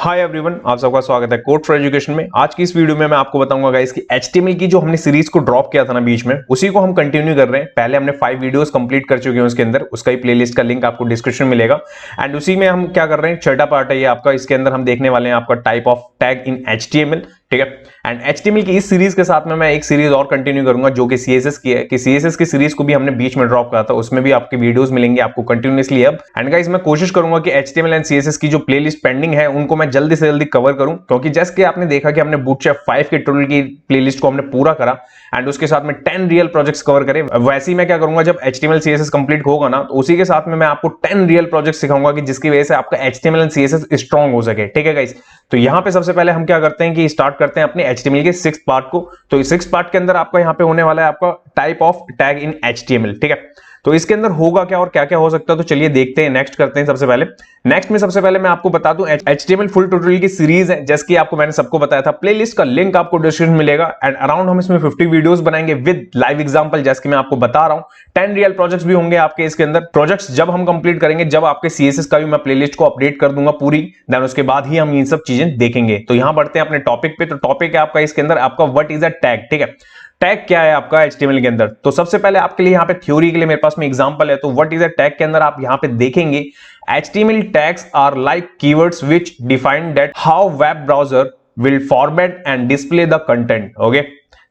Hi everyone, आप सबका स्वागत है कोड फॉर एजुकेशन में। आज की इस वीडियो में मैं आपको बताऊंगा गाइस कि एचटीएमएल की जो हमने सीरीज को ड्रॉप किया था ना बीच में, उसी को हम कंटिन्यू कर रहे हैं। पहले हमने 5 वीडियोस कंप्लीट कर चुके हैं उसके अंदर, उसका ही प्लेलिस्ट का लिंक आपको डिस्क्रिप्शन में मिलेगा। एंड उसी में हम क्या कर रहे हैं, छठा पार्ट है ये आपका। इसके अंदर हम देखने वाले हैं आपका type of tag in HTML, ठीक है। एंड एचटीएमएल की इस सीरीज के साथ में मैं एक सीरीज और कंटिन्यू करूंगा जो कि सीएसएस की है, कि सीएसएस की सीरीज को भी हमने बीच में ड्रॉप करा था, उसमें भी आपके वीडियोस मिलेंगे आपको कंटिन्यूअसली अब। एंड गाइस मैं कोशिश करूंगा कि एचटीएमएल एंड सीएसएस की जो प्लेलिस्ट पेंडिंग है उनको मैं जल्दी से जल्दी कवर करूं, क्योंकि जैसे कि आपने देखा कि हमने बूटस्ट्रैप 5 के ट्यूटोरियल की प्लेलिस्ट को हमने पूरा करा एंड उसके साथ में 10 रियल प्रोजेक्ट्स कवर करे। वैसे ही मैं क्या करूंगा, जब एचटीएमएल सीएसएस कंप्लीट होगा ना, तो उसी के साथ में मैं आपको 10 रियल प्रोजेक्ट्स सिखाऊंगा कि जिसकी वजह से आपका एचटीएमएल एंड सीएसएस स्ट्रांग हो सके, ठीक है गाइस। तो यहां पे सबसे पहले हम क्या करते हैं कि स्टार्ट करते हैं अपने एचटीएमएल के 6th पार्ट को। तो इस 6th पार्ट के अंदर आपका यहां पे होने वाला है आपका type of tag in HTML, ठीक है। तो इसके अंदर होगा क्या और क्या क्या हो सकता है, तो चलिए देखते हैं, नेक्स्ट करते हैं। सबसे पहले मैं आपको बता दूं, एचटीएमएल फुल ट्यूटोरियल की सीरीज है, जैसे कि आपको मैंने सबको बताया था। प्लेलिस्ट का लिंक आपको डिस्क्रिप्शन में मिलेगा। एंड अराउंड हम इसमें 50 वीडियोस बनाएंगे विद लाइव एग्जांपल, जैसे कि मैं आपको बता रहा हूं। 10 रियल प्रोजेक्ट्स भी होंगे आपके इसके अंदर। प्रोजेक्ट्स जब हम कंप्लीट करेंगे, जब आपके सीएसएस का भी मैं प्लेलिस्ट को अपडेट कर दूंगा पूरी, देन उसके बाद ही हम इन सब चीजें देखेंगे। तो यहां बढ़ते हैं अपने टॉपिक पे। तो टॉपिक है आपका इसके अंदर आपका व्हाट इज अ टैग, ठीक है। टैग क्या है आपका एचटीएमएल के अंदर। तो सबसे पहले आपके लिए यहाँ पे थ्योरी के लिए मेरे पास में एग्जांपल है। तो व्हाट इज अ टैग के अंदर आप यहाँ पे देखेंगे, HTML tags are like keywords which define that how web browser will format and display the content, okay।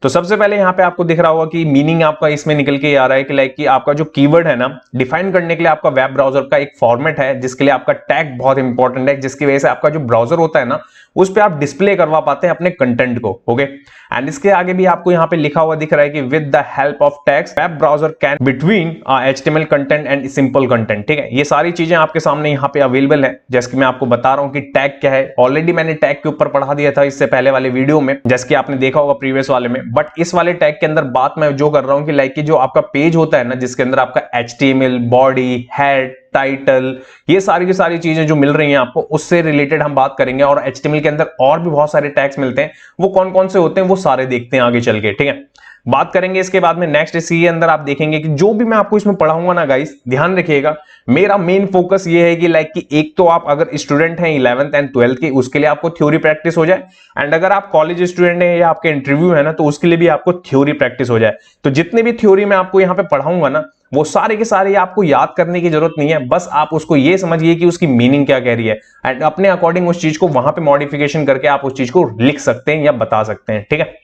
तो सबसे पहले यहाँ पे आपको दिख रहा होगा कि मीनिंग आपका इसमें निकल के आ रहा है कि लाइक कि आपका जो कीवर्ड है ना, डिफाइन करने के लिए आपका वेब ब्राउजर का एक फॉर्मेट है, जिसके लिए आपका टैग बहुत इंपॉर्टेंट है, जिसकी वजह से आपका जो ब्राउजर होता है ना, उस पे आप डिस्प्ले करवा पाते हैं अपने कंटेंट को, ओके। एंड इसके आगे भी आपको यहाँ पे लिखा हुआ दिख रहा है कि with the help of tags web browser can between HTML content and simple content, ठीक है। ये सारी चीजें आपके सामने यहाँ पे अवेलेबल है, जैसे कि मैं आपको बता रहा हूँ कि टैग क्या है। ऑलरेडी मैंने टैग के ऊपर पढ़ा दिया था इससे पहले वाले वीडियो में, जैसे कि आपने देखा होगा प्रीवियस वाले में। बट इस वाले टैग के अंदर बात मैं जो कर रहा हूँ कि लाइक कि जो आपका पेज होता है ना, जिसके अंदर आपका एचटीएमएल, बॉडी, हेड, टाइटल, ये सारी की सारी चीजें जो मिल रही हैं आपको, उससे रिलेटेड हम बात करेंगे। और एचटीएमएल के अंदर और भी बहुत सारे टैग्स मिलते हैं, वो कौन कौन से होते हैं वो सारे देखते हैं आगे चल के, ठीक है। बात करेंगे इसके बाद में नेक्स्ट। इसी के अंदर आप देखेंगे कि जो भी मैं आपको इसमें पढ़ाऊंगा ना गाइस, ध्यान रखिएगा, मेरा मेन फोकस ये है कि लाइक कि एक तो आप अगर स्टूडेंट हैं 11th एंड 12th की, उसके लिए आपको थ्योरी प्रैक्टिस हो जाए। एंड अगर आप कॉलेज स्टूडेंट हैं या आपके इंटरव्यू है ना, तो उसके लिए भी आपको थ्योरी प्रैक्टिस हो जाए। तो जितने भी थ्योरी मैं आपको यहाँ पे पढ़ाऊंगा ना, वो सारे के सारे आपको याद करने की जरूरत नहीं है, बस आप उसको ये समझिए कि उसकी मीनिंग क्या कह रही है, एंड अपने अकॉर्डिंग उस चीज को वहां पे मॉडिफिकेशन करके आप उस चीज को लिख सकते हैं या बता सकते हैं, ठीक है।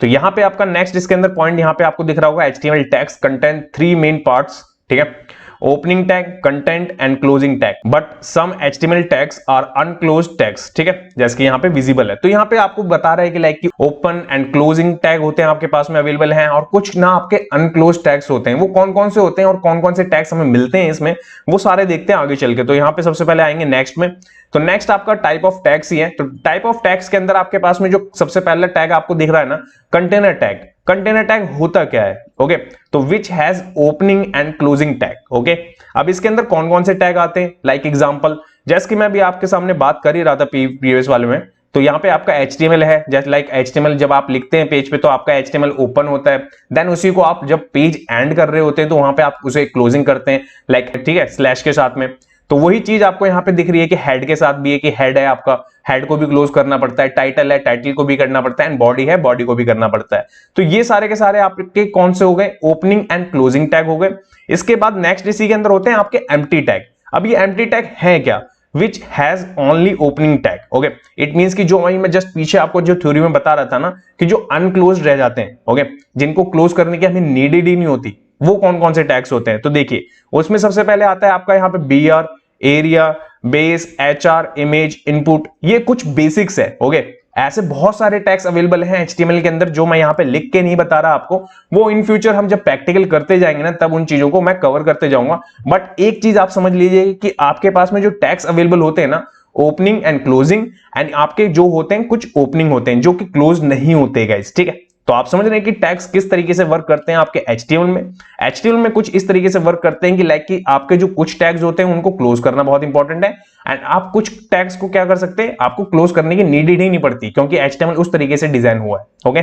तो यहां पे आपका नेक्स्ट इसके अंदर पॉइंट यहां पे आपको दिख रहा होगा, HTML tags contain 3 main parts, ठीक है। Opening tag, content and closing tag, but some HTML tags are unclosed tags, ठीक है, जैसे कि यहाँ पे विजिबल है। तो यहाँ पे आपको बता रहा है कि लाइक कि ओपन एंड क्लोजिंग टैग होते हैं आपके पास में अवेलेबल हैं, और कुछ ना आपके अनक्लोज्ड टैग्स होते हैं। वो कौन कौन से होते हैं और कौन कौन से टैग्स हमें मिलते हैं इसमें, वो सारे देखते हैं आगे चल के। तो यहाँ पे सबसे पहले आएंगे नेक्स्ट में। तो नेक्स्ट आपका टाइप ऑफ टैग्स ही है। तो टाइप ऑफ टैग्स के अंदर आपके पास में जो सबसे पहला टैग आपको दिख रहा है ना, कंटेनर टैग। कंटेनर टैग होता क्या है, ओके। तो which has opening and closing tag, okay. अब इसके अंदर कौन कौन से टैग आते हैं, लाइक एग्जांपल, जैसे कि मैं भी आपके सामने बात कर ही रहा था प्रीवियस वाले में। तो यहाँ पे आपका HTML है, जैसे लाइक HTML जब आप लिखते हैं पेज पे, तो आपका HTML ओपन होता है। देन उसी को आप जब पेज एंड कर रहे होते हैं, तो वहां पे आप उसे क्लोजिंग करते हैं, लाइक, ठीक है, स्लैश के साथ में। तो वही चीज आपको यहाँ पे दिख रही है कि हेड के साथ भी है, कि हेड है आपका, हेड को भी क्लोज करना पड़ता है, टाइटल है, टाइटल को भी करना पड़ता है, एंड बॉडी है, बॉडी को भी करना पड़ता है। तो ये सारे के सारे आपके कौन से हो गए, ओपनिंग एंड क्लोजिंग टैग हो गए। इसके बाद नेक्स्ट इसी के अंदर होते हैं आपके एम्प्टी टैग। अब ये एम्प्टी टैग है क्या, which has only opening tag, okay. It means कि जो वही मैं जस्ट पीछे आपको जो थ्योरी में बता रहा था ना, कि जो अनक्लोज रह जाते हैं, ओके, जिनको क्लोज करने की हमें नीडेड ही नहीं होती, वो कौन कौन से टैग्स होते हैं। तो देखिए, उसमें सबसे पहले आता है आपका यहाँ पे BR, area, base, HR, image, input, ये कुछ बेसिक्स है, ओके। ऐसे बहुत सारे टैग्स अवेलेबल हैं HTML के अंदर, जो मैं यहाँ पे लिख के नहीं बता रहा आपको, वो इन फ्यूचर हम जब प्रैक्टिकल करते जाएंगे ना, तब उन चीजों को मैं कवर करते जाऊंगा। बट एक चीज आप समझ लीजिए कि आपके पास में जो टैग्स अवेलेबल होते हैं ना, ओपनिंग एंड क्लोजिंग, एंड आपके जो होते हैं कुछ ओपनिंग होते हैं जो कि क्लोज नहीं होते गाइस, ठीक है। तो आप समझ रहे हैं कि टैग्स किस तरीके से वर्क करते हैं आपके HTML में। HTML में कुछ इस तरीके से वर्क करते हैं कि लाइक कि आपके जो कुछ टैग्स होते हैं उनको क्लोज करना बहुत इंपॉर्टेंट है, एंड आप कुछ टैग्स को क्या कर सकते हैं, आपको क्लोज करने की नीड ही नहीं पड़ती, क्योंकि HTML उस तरीके से डिजाइन हुआ है, ओके।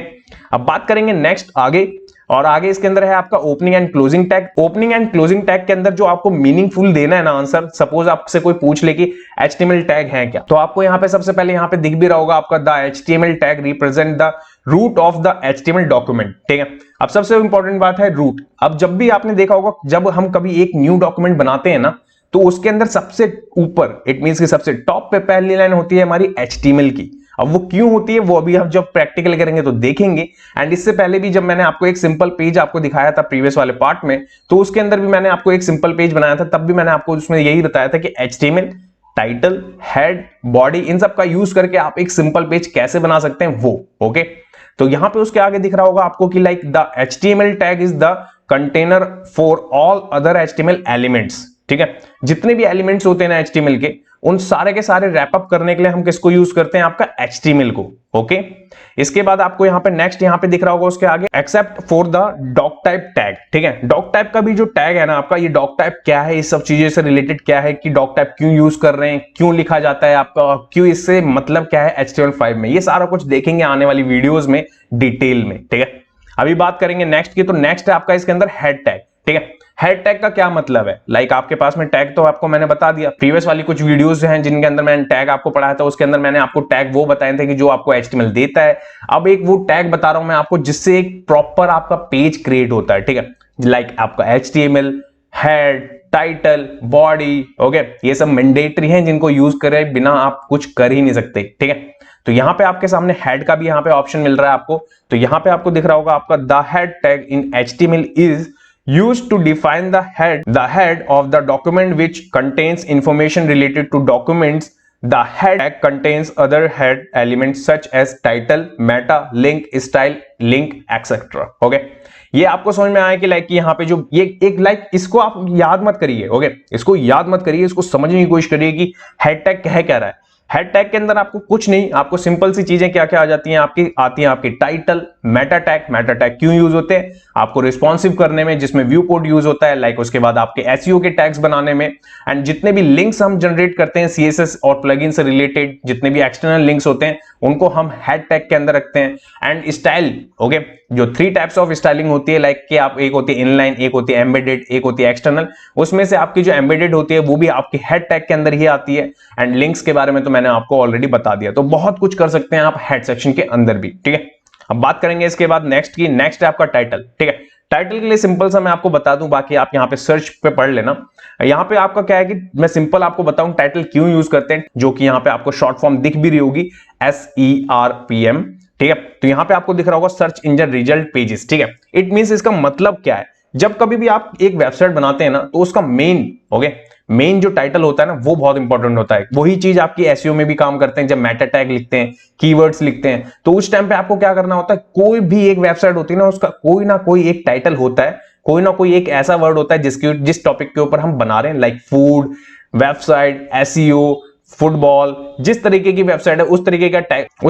अब बात करेंगे नेक्स्ट आगे, और आगे इसके अंदर है आपका opening and closing tag. Opening and closing tag के अंदर जो आपको मीनिंगफुल देना है ना आंसर, सपोज आपसे कोई पूछ ले कि HTML टैग है क्या, तो आपको यहाँ पे सबसे पहले यहाँ पे दिख भी रहा होगा आपका the HTML tag represent the root of the HTML document. ठीक है, अब सबसे इंपॉर्टेंट बात है रूट। अब जब भी आपने देखा होगा जब हम कभी एक न्यू डॉक्यूमेंट बनाते हैं ना, तो उसके अंदर सबसे ऊपर, इट मींस कि सबसे टॉप पे पहली लाइन होती है हमारी HTML की। अब वो क्यों होती है वो अभी हम जब प्रैक्टिकल करेंगे तो देखेंगे। एंड इससे पहले भी जब मैंने आपको एक सिंपल पेज आपको दिखाया था प्रीवियस वाले पार्ट में, तो उसके अंदर भी मैंने आपको एक सिंपल पेज बनाया था, तब भी मैंने आपको उसमें यही बताया था कि HTML टाइटल, हेड, बॉडी, इन सब का यूज करके आप एक सिंपल पेज कैसे बना सकते हैं वो। ओके, तो यहां पे उसके आगे दिख रहा होगा आपको कि like the HTML tag is the container for all other HTML elements. ठीक है, जितने भी एलिमेंट्स होते हैं ना HTML के, उन सारे के सारे रैप अप करने के लिए हम किसको यूज करते हैं, आपका HTML को। ओके, इसके बाद आपको यहाँ पे नेक्स्ट यहाँ पे दिख रहा होगा उसके आगे except for the doctype tag. ठीक है, डॉक टाइप का भी जो टैग है ना आपका, ये डॉक टाइप क्या है, इस सब चीजों से रिलेटेड क्या है, कि डॉक टाइप क्यों यूज कर रहे हैं, क्यों लिखा जाता है आपका, क्यों इससे मतलब क्या है HTML5 में, ये सारा कुछ देखेंगे आने वाली वीडियोस में डिटेल में। ठीक है, अभी बात करेंगे नेक्स्ट की, तो नेक्स्ट है आपका इसके अंदर हेड टैग। ठीक है, हेड टैग का क्या मतलब है, लाइक आपके पास में टैग तो आपको मैंने बता दिया, प्रीवियस वाली कुछ वीडियोस हैं जिनके अंदर मैंने टैग आपको पढ़ाया था, उसके अंदर मैंने आपको टैग वो बताए थे कि जो आपको HTML देता है। अब एक वो टैग बता रहा हूं मैं आपको जिससे एक प्रॉपर आपका पेज क्रिएट होता है। ठीक है, लाइक आपका HTML, head, title, body, okay, ये सब मैंडेटरी हैं जिनको यूज करे बिना आप कुछ कर ही नहीं सकते। ठीक है, तो यहां पे आपके सामने हेड का भी यहां पे ऑप्शन मिल रहा है आपको, तो यहां पे आपको दिख रहा होगा आपका the head tag in HTML is used to define the head of the document which contains information related to documents. The head tag contains other head elements such as title, meta, link, style, link, etc. Okay, ये आपको समझ में आया कि like यहाँ पे जो ये एक लाइक इसको आप याद मत करिए। ओके, इसको याद मत करिए, इसको समझने की कोशिश करिए कि हेड टैग कह रहा है। हेड टैग के अंदर आपको कुछ नहीं, आपको सिंपल सी चीजें क्या क्या आ जाती हैं आपकी, आती हैं आपकी टाइटल, मेटा टैग क्यों यूज होते हैं, आपको रिस्पॉन्सिव करने में जिसमें व्यू कोड यूज होता है, लाइक उसके बाद आपके एसईओ के टैग्स बनाने में, एंड जितने भी लिंक्स हम जनरेट करते हैं CSS और प्लगइन से रिलेटेड, जितने भी एक्सटर्नल लिंक्स होते हैं उनको हम हेड टैग के अंदर रखते हैं। एंड स्टाइल, ओके, जो 3 टाइप्स ऑफ स्टाइलिंग होती है, लाइक कि आप एक होती है इनलाइन, एक होती है एम्बेडेड, एक होती है एक्सटर्नल, उसमें से आपकी जो एम्बेडेड होती है वो भी आपकी हेड टैग के अंदर ही आती है। एंड लिंक्स के बारे में तो मैंने आपको ऑलरेडी बता दिया, तो बहुत कुछ कर सकते हैं आप हेड सेक्शन के अंदर भी। ठीक है, अब बात करेंगे इसके बाद नेक्स्ट की, नेक्स्ट है आपका टाइटल। ठीक है, टाइटल के लिए सिंपल सा मैं आपको बता दूं, बाकी आप यहाँ पे सर्च पे पढ़ लेना। यहाँ पे आपका क्या है कि मैं सिंपल आपको बताऊं टाइटल क्यों यूज करते हैं, जो कि यहाँ पे आपको शॉर्ट फॉर्म दिख भी रही होगी, SERPM। ठीक है, तो यहाँ पे आपको दिख रहा होगा सर्च इंजन रिजल्ट पेजेस। ठीक है, इट मींस इसका मतलब क्या है, जब कभी भी आप एक वेबसाइट बनाते हैं ना, तो उसका मेन जो टाइटल होता है ना, वो बहुत इंपॉर्टेंट होता है। वही चीज आपकी एसईओ में भी काम करते हैं, जब मेटा टैग लिखते हैं, कीवर्ड्स लिखते हैं, तो उस टाइम पे आपको क्या करना होता है, कोई भी एक वेबसाइट होती है ना, उसका कोई ना कोई एक टाइटल होता है, कोई ना कोई एक ऐसा वर्ड होता है जिस टॉपिक के ऊपर हम बना रहे हैं, like food, website, SEO, football, जिस तरीके की वेबसाइट है उस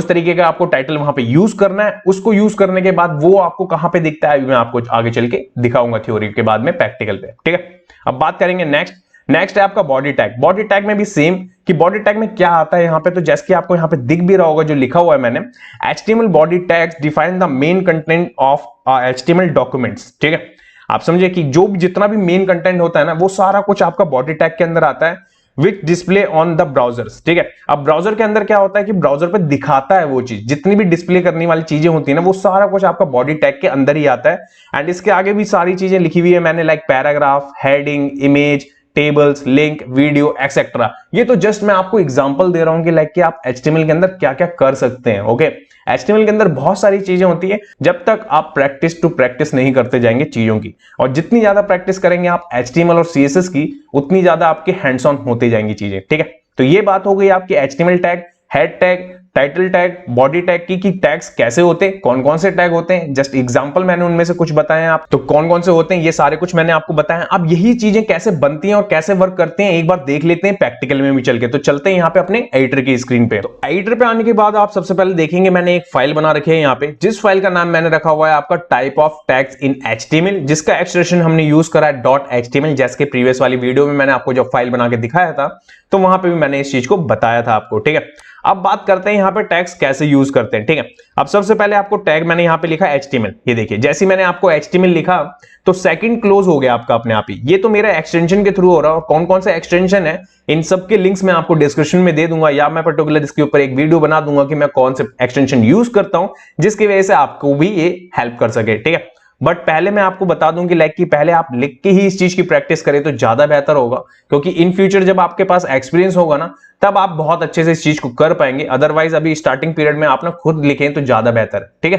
तरीके का आपको टाइटल वहां पे यूज करना है। उसको यूज करने के बाद वो आपको कहां पे दिखता है, मैं आपको आगे चल के दिखाऊंगा थ्योरी के बाद में प्रैक्टिकल पे। ठीक है, अब बात करेंगे नेक्स्ट है आपका बॉडी टैग। बॉडी टैग में भी सेम कि बॉडी टैग में क्या आता है यहाँ पे, तो जैसे कि आपको यहाँ पे दिख भी रहा होगा जो लिखा हुआ है मैंने, HTML body tags define the main content of HTML documents. ठीक है, आप समझे कि जो जितना भी मेन कंटेंट होता है ना, वो सारा कुछ आपका बॉडी टैग के अंदर आता है, विच डिस्प्ले ऑन द ब्राउजर्स। ठीक है, अब ब्राउजर के अंदर क्या होता है कि ब्राउजर पे दिखाता है वो चीज, जितनी भी डिस्प्ले करने वाली चीजें होती है ना, वो सारा कुछ आपका बॉडी टैग के अंदर ही आता है। एंड इसके आगे भी सारी चीजें लिखी हुई है मैंने, like paragraph, heading, image, tables, link, video, etcetera. ये तो जस्ट मैं आपको एग्जांपल दे रहा हूं कि लाइक कि आप HTML के अंदर क्या क्या कर सकते हैं। ओके, HTML के अंदर बहुत सारी चीजें होती है, जब तक आप प्रैक्टिस टू प्रैक्टिस नहीं करते जाएंगे चीजों की, और जितनी ज्यादा प्रैक्टिस करेंगे आप HTML और CSS की, उतनी ज्यादा आपके हैंड्स ऑन होते जाएंगी चीजें। ठीक है, तो ये बात हो गई आपकी HTML tag, head tag, title tag, body tag की टैग्स कैसे होते हैं, कौन कौन से टैग होते हैं, जस्ट एग्जांपल मैंने उनमें से कुछ बताए हैं आप, तो कौन कौन से होते हैं ये सारे कुछ मैंने आपको बताया। अब यही चीजें कैसे बनती हैं और कैसे वर्क करते हैं एक बार देख लेते हैं प्रैक्टिकल में भी चल के। तो चलते हैं यहाँ पे अपने एडिटर की स्क्रीन पे। तो एडिटर पे आने के बाद आप सबसे पहले देखेंगे मैंने एक फाइल बना रखी है यहाँ पे, जिस फाइल का नाम मैंने रखा हुआ है आपका type of tags in HTML, जिसका एक्सटेंशन हमने यूज करा है .html। जैसे कि प्रीवियस वाली वीडियो में मैंने आपको जब फाइल बना के दिखाया था, तो वहां पे भी मैंने इस चीज को बताया था आपको। ठीक है, अब बात करते हैं यहाँ पे टैग्स कैसे यूज करते हैं। ठीक है, अब सबसे पहले आपको टैग मैंने यहाँ पे लिखा HTML, ये देखिए जैसे मैंने आपको HTML लिखा तो सेकंड क्लोज हो गया आपका अपने आप ही। ये तो मेरा एक्सटेंशन के थ्रू हो रहा है, और कौन कौन सा एक्सटेंशन है इन सब के लिंक्स मैं आपको डिस्क्रिप्शन में दे दूंगा, या मैं पर्टिकुलर इसके ऊपर एक वीडियो बना दूंगा कि मैं कौन से एक्सटेंशन यूज करता हूं जिसकी वजह से आपको भी ये हेल्प कर सके। ठीक है, बट पहले मैं आपको बता दूं कि लाइक कि पहले आप लिख के ही इस चीज की प्रैक्टिस करें तो ज्यादा बेहतर होगा, क्योंकि इन फ्यूचर जब आपके पास एक्सपीरियंस होगा ना तब आप बहुत अच्छे से इस चीज को कर पाएंगे। अदरवाइज अभी स्टार्टिंग पीरियड में आप ना खुद लिखें तो ज्यादा बेहतर है। ठीक है,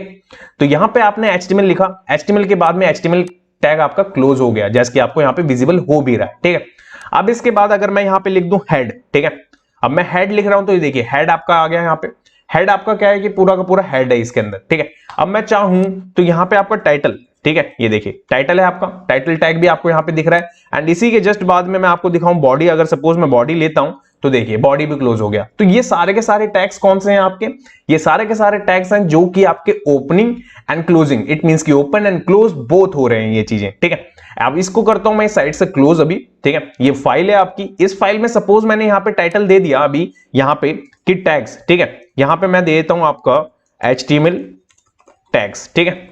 तो यहां पे आपने HTML लिखा, HTML के बाद में HTML टैग आपका क्लोज हो गया, जैसे कि आपको यहां पे विजिबल हो भी रहा है। ठीक है, अब इसके बाद अगर मैं यहां पे लिख दूं हेड, ठीक है, अब मैं हेड लिख रहा हूं तो ये देखिए हेड आपका आ गया। यहां पे हेड आपका क्या है कि पूरा का पूरा हेड है इसके अंदर। ठीक है, अब मैं चाहूं तो यहां पे आपका टाइटल, ठीक है, ये देखिए टाइटल है आपका, टाइटल टैग भी आपको यहां पे दिख रहा है। एंड इसी के जस्ट बाद में मैं आपको दिखाऊं बॉडी, अगर सपोज मैं बॉडी लेता हूं तो देखिए बॉडी भी क्लोज हो गया। तो ये सारे के सारे टैग्स कौन से हैं आपके, ये सारे के सारे टैग्स हैं जो कि आपके opening and closing, it means कि ओपन एंड क्लोज बोथ हो रहे हैं ये चीजें। ठीक है, अब इसको करता हूं मैं इस साइड से क्लोज अभी। ठीक है, ये फाइल है आपकी, इस फाइल में सपोज मैंने यहां पे टाइटल दे दिया अभी यहां पे कि टैग्स। ठीक है, यहां पे मैं दे देता हूं आपका HTML टैग्स। ठीक है,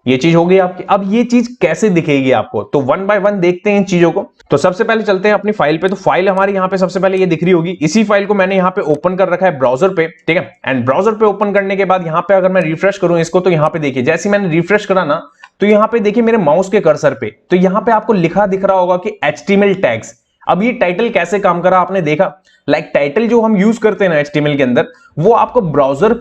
ये चीज हो गई आपकी। अब ये चीज कैसे दिखेगी आपको, तो वन बाय वन देखते हैं इन चीजों को। तो सबसे पहले चलते हैं अपनी फाइल पे। तो फाइल हमारी यहाँ पे सबसे पहले ये दिख रही होगी, इसी फाइल को मैंने यहाँ पे ओपन कर रखा है ब्राउजर पे। ठीक है, एंड ब्राउजर पे ओपन करने के बाद यहाँ पे अगर मैं रिफ्रेश करूं इसको तो यहाँ पे देखिए जैसे मैंने रिफ्रेश करा ना तो यहाँ पे देखिए मेरे माउस के कर्सर पे तो यहाँ पे आपको लिखा दिख रहा होगा कि HTML टैग्स। अब ये टाइटल कैसे काम करा आपने देखा, लाइक टाइटल जो हम यूज करते हैं ना HTML के अंदर, वो आपको ब्राउजर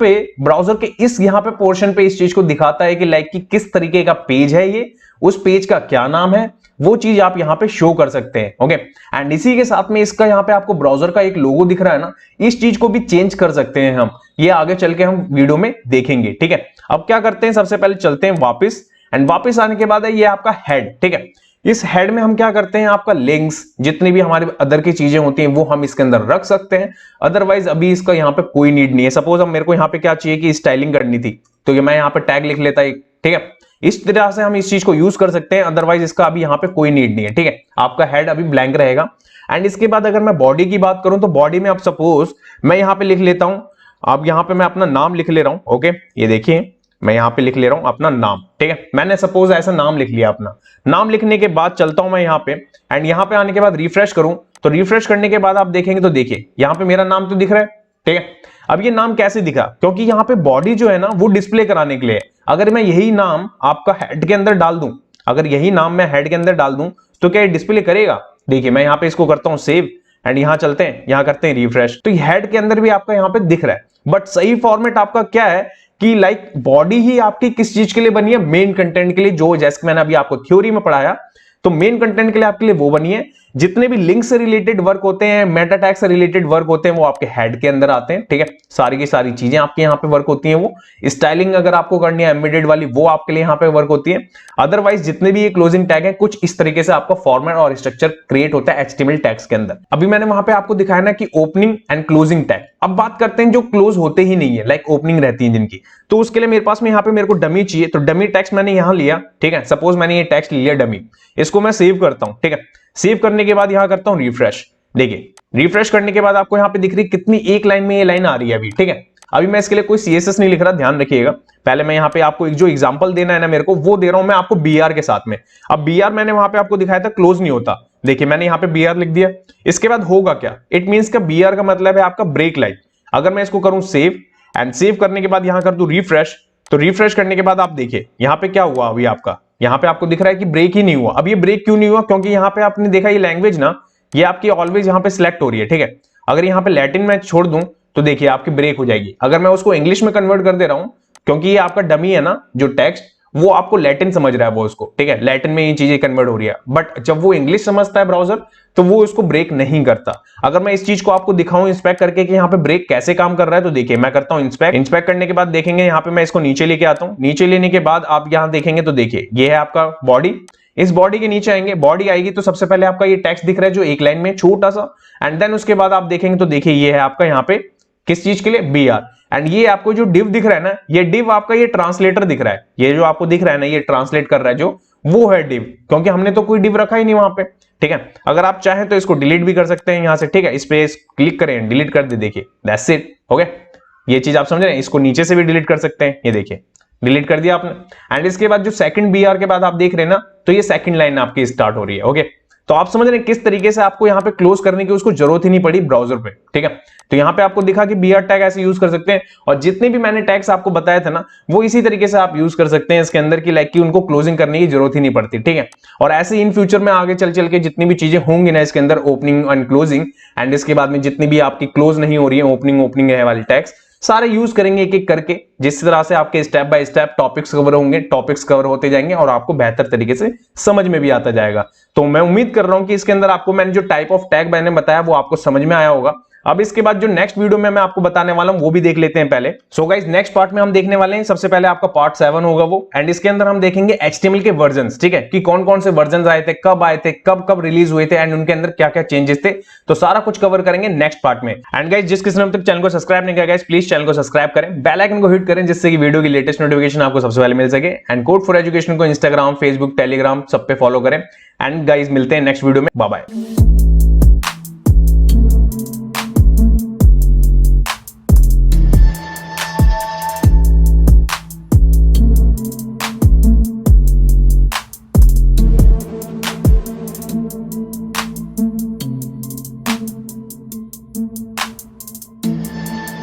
के इस यहाँ पे पोर्शन पे इस चीज को दिखाता है कि लाइक कि किस तरीके का पेज है ये, उस पेज का क्या नाम है, वो चीज आप यहाँ पे शो कर सकते हैं। ओके, एंड इसी के साथ में इसका यहाँ पे आपको ब्राउजर का एक लोगो दिख रहा है ना, इस चीज को भी चेंज कर सकते हैं हम, ये आगे चल के हम वीडियो में देखेंगे। ठीक है, अब क्या करते हैं, सबसे पहले चलते हैं वापस, एंड वापस आने के बाद है ये आपका हेड। ठीक है, इस हेड में हम क्या करते हैं, आपका लिंक्स जितनी भी हमारे अदर की चीजें होती हैं वो हम इसके अंदर रख सकते हैं। अदरवाइज अभी इसका यहाँ पे कोई नीड नहीं है। सपोज अब मेरे को यहाँ पे क्या चाहिए कि स्टाइलिंग करनी थी तो ये मैं यहाँ पे टैग लिख लेता एक। ठीक है, इस तरह से हम इस चीज को यूज कर सकते हैं, अदरवाइज इसका अभी यहाँ पे कोई नीड नहीं है। ठीक है, आपका हेड अभी ब्लैंक रहेगा। एंड इसके बाद अगर मैं बॉडी की बात करूं तो बॉडी में अब सपोज मैं यहाँ पे लिख लेता हूं, अब यहाँ पे मैं अपना नाम लिख ले रहा हूं। ओके, ये देखिए मैं यहां पे लिख ले रहा हूं अपना नाम। ठीक है, मैंने सपोज ऐसा नाम लिख लिया, अपना नाम लिखने के बाद चलता हूं मैं यहां पे, एंड यहां पे आने के बाद रिफ्रेश करूं तो रिफ्रेश करने के बाद आप देखेंगे तो देखिए यहां पे मेरा नाम तो दिख रहा है। ठीक है, अब ये नाम कैसे दिखा, क्योंकि यहां पे बॉडी जो है ना वो डिस्प्ले कराने के लिए है। अगर मैं यही नाम आपका हेड के अंदर डाल दूं, अगर यही नाम मैं हेड के अंदर डाल दूं तो क्या ये डिस्प्ले करेगा। देखिए मैं यहां पे इसको करता हूं सेव, एंड यहां चलते हैं, यहां करते हैं रिफ्रेश, तो हेड के अंदर भी आपका यहां पे दिख रहा है। बट सही फॉर्मेट आपका क्या है कि लाइक बॉडी ही आपकी किस चीज के लिए बनी है, मेन कंटेंट के लिए, जो जैसे कि मैंने अभी आपको थ्योरी में पढ़ाया तो मेन कंटेंट के लिए आपके लिए वो बनी है। जितने भी लिंक से रिलेटेड वर्क होते हैं, मेटा टैग से रिलेटेड वर्क होते हैं वो आपके हेड के अंदर आते हैं। ठीक है, सारी की सारी चीजें आपके यहाँ पे वर्क होती हैं। वो स्टाइलिंग अगर आपको करनी है एम्बेडेड वाली वो आपके लिए यहाँ पे वर्क होती है। अदरवाइज जितने भी ये क्लोजिंग टैग है कुछ इस तरीके से आपका फॉर्मेट और स्ट्रक्चर क्रिएट होता है HTML टैग्स के अंदर। अभी मैंने वहां पे आपको दिखाया ना कि ओपनिंग एंड क्लोजिंग टैग। अब बात करते हैं जो क्लोज होते ही नहीं है, लाइक ओपनिंग रहती है जिनकी, तो उसके लिए मेरे पास में यहाँ पे मेरे को डमी चाहिए, तो डमी टेक्स्ट मैंने यहाँ लिया। ठीक है, सपोज मैंने ये टेक्स्ट लिया डमी, इसको मैं सेव करता हूं। ठीक है, सेव करने के बाद यहां करता हूं रिफ्रेश। देखिए रिफ्रेश करने के बाद आपको यहां पे दिख रही कितनी एक लाइन में ये लाइन आ रही है अभी। ठीक है, अभी मैं इसके लिए कोई CSS नहीं लिख रहा, ध्यान रखिएगा। पहले मैं यहाँ पे आपको एक जो एग्जांपल देना है ना मेरे को वो दे रहा हूं मैं आपको BR के साथ में। अब BR मैंने वहां पे आपको दिखाया था क्लोज नहीं होता, देखिए मैंने यहाँ पे BR लिख दिया। इसके बाद होगा क्या, इट मींस का BR का मतलब है आपका ब्रेक लाइन। अगर मैं इसको करूं सेव, एंड सेव करने के बाद यहां कर दूं रिफ्रेश, तो रिफ्रेश करने के बाद आप देखिए यहां पे क्या हुआ, अभी आपका यहां पे आपको दिख रहा है कि ब्रेक ही नहीं हुआ। अब ये ब्रेक क्यों नहीं हुआ, क्योंकि यहां पे आपने देखा ये लैंग्वेज ना ये आपकी ऑलवेज यहां पे सिलेक्ट हो रही है। ठीक है, अगर यहां पे लैटिन में छोड़ दूं तो देखिए आपकी ब्रेक हो जाएगी। अगर मैं उसको इंग्लिश में कन्वर्ट कर दे रहा हूं, क्योंकि ये आपका डमी है ना जो टेक्स्ट, वो आपको लैटिन समझ रहा है वो उसको। ठीक है, लैटिन में ये चीजें कन्वर्ट हो रही है, बट जब वो इंग्लिश समझता है ब्राउजर तो वो उसको ब्रेक नहीं करता। अगर मैं इस चीज को आपको दिखाऊं इंस्पेक्ट करके कि यहाँ पे ब्रेक कैसे काम कर रहा है, तो देखिए मैं करता हूं इंस्पेक्ट करने के बाद देखेंगे यहाँ पे मैं इसको नीचे लेके आता हूं। नीचे लेने के बाद आप यहाँ देखेंगे तो देखिए ये है आपका बॉडी, इस बॉडी के नीचे आएंगे, बॉडी आएगी तो सबसे पहले आपका ये टेक्स्ट दिख रहा है जो एक लाइन में छोटा सा, एंड देन उसके बाद आप देखेंगे तो देखिए ये है आपका यहाँ पे किस चीज के लिए, BR। एंड ये आपको जो डिव दिख रहा है ना, ये डिव आपका ये ट्रांसलेटर दिख रहा है, ये जो आपको दिख रहा है ना ये ट्रांसलेट कर रहा है जो, वो है डिव, क्योंकि हमने तो कोई डिव रखा ही नहीं वहां पे। ठीक है, अगर आप चाहें तो इसको डिलीट भी कर सकते हैं यहां से। ठीक है, इस पे क्लिक करें, डिलीट कर दे, देखिए दैट्स इट। ओके, ये चीज आप समझ रहे हैं, इसको नीचे से भी डिलीट कर सकते हैं, ये देखिए डिलीट कर दिया आपने। एंड इसके बाद जो सेकंड BR के बाद आप देख रहे हैं ना, तो ये सेकंड लाइन आपकी स्टार्ट हो रही है। ओके, तो आप समझ रहे हैं किस तरीके से आपको यहाँ पे क्लोज करने की उसको जरूरत ही नहीं पड़ी ब्राउजर पे, ठीक है। तो यहाँ पे आपको दिखा कि BR टैग ऐसे यूज कर सकते हैं, और जितने भी मैंने टैग्स आपको बताए थे ना, वो इसी तरीके से आप यूज कर सकते हैं इसके अंदर की, लाइक कि उनको क्लोजिंग करने की जरूरत ही नहीं पड़ती, ठीक है। और ऐसे इन फ्यूचर में आगे चल चल के जितनी भी चीजें होंगी ना इसके अंदर, ओपनिंग एंड क्लोजिंग, एंड इसके बाद में जितनी भी आपकी क्लोज नहीं हो रही है, ओपनिंग है वाली टैग्स, सारे यूज करेंगे एक एक करके, जिस तरह से आपके step by step topics cover होंगे, टॉपिक्स कवर होते जाएंगे और आपको बेहतर तरीके से समझ में भी आता जाएगा। तो मैं उम्मीद कर रहा हूं कि इसके अंदर आपको मैंने जो टाइप ऑफ टैग मैंने बताया वो आपको समझ में आया होगा। अब इसके बाद जो नेक्स्ट वीडियो में मैं आपको बताने वाला हूं वो भी देख लेते हैं पहले। सो गाइस, नेक्स्ट पार्ट में हम देखने वाले हैं, सबसे पहले आपका पार्ट 7 होगा वो, एंड इसके अंदर हम देखेंगे HTML के वर्जन्स, ठीक है, कि कौन कौन से वर्जन्स आए थे, कब आए थे, कब कब रिलीज हुए थे, एंड उनके अंदर क्या क्या चेंजेस थे, तो सारा कुछ कवर करेंगे नेक्स्ट पार्ट में। एंड गाइस, जिस किसी ने अब तक चैनल को सब्सक्राइब नहीं किया गाइस, प्लीज चैनल को सब्सक्राइब करें, बेल आइकन को हिट करें, जिससे कि वीडियो की लेटेस्ट नोटिफिकेशन आपको सबसे पहले मिल सके। एंड कोड फॉर एजुकेशन को इंस्टाग्राम, फेसबुक, टेलीग्राम सब पे फॉलो करें। एंड गाइस, मिलते हैं नेक्स्ट वीडियो में, बाय बाय।